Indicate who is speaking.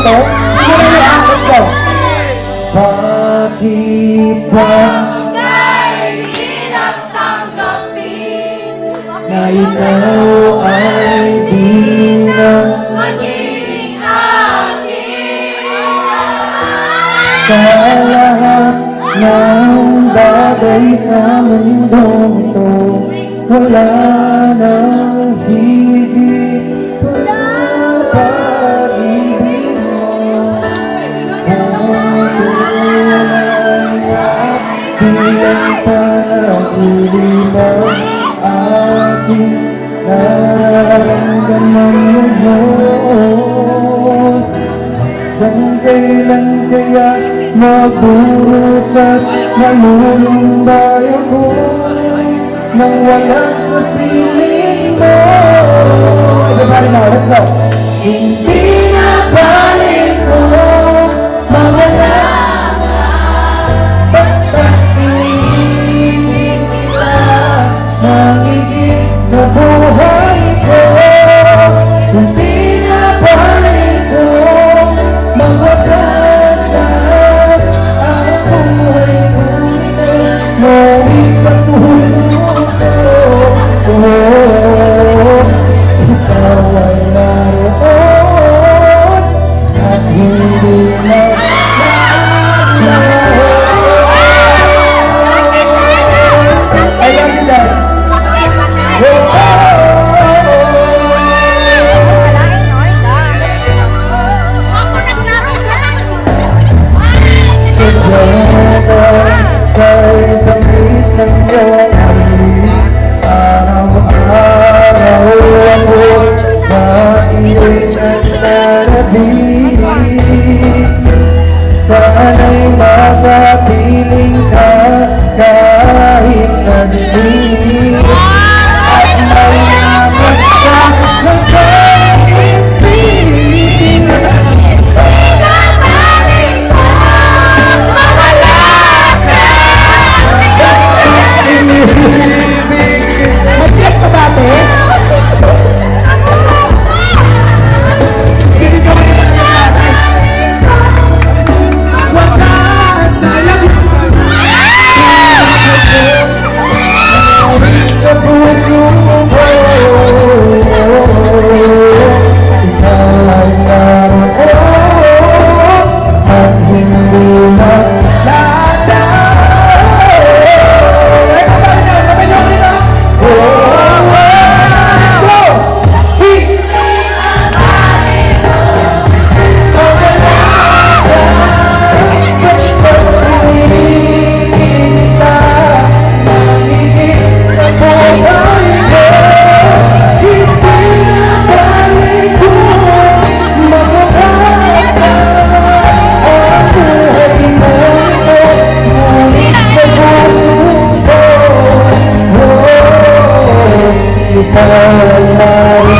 Speaker 1: to? Sige na yan, let's go. Bakit ba na ikaw ay di na
Speaker 2: magiging akin?
Speaker 1: sa lahat ng bagay sa mundong ito, wala nang higit pa sa pag-ibig mo. Kung tunay nga bilang panahuli mo, aking nararamdaman ngayon. Kung kailan kaya magdurusa at malulumbay ako nang wala sa piling mo. Everybody now, let's go. Hindi na balik ko mawala ka, basta iniibig kita, magiging sa buhay ko. Hindi na balik ko mawagas na ang buhay ko nito, ngunit sa puso ko, ikaw ay naroon at hindi na I love you guys. Kahit ang isang iyong alis, araw-araw ako sa iyo'y nananabik. Sana'y makatiling ka kahit saglit, at mayaman ka ng kahit-pili. Mag-bless ka ba, ate? Hindi ka rin natin. Wakas na lang. Sa puso ko, ikaw ay naroon at hindi na ikaw ay naroon.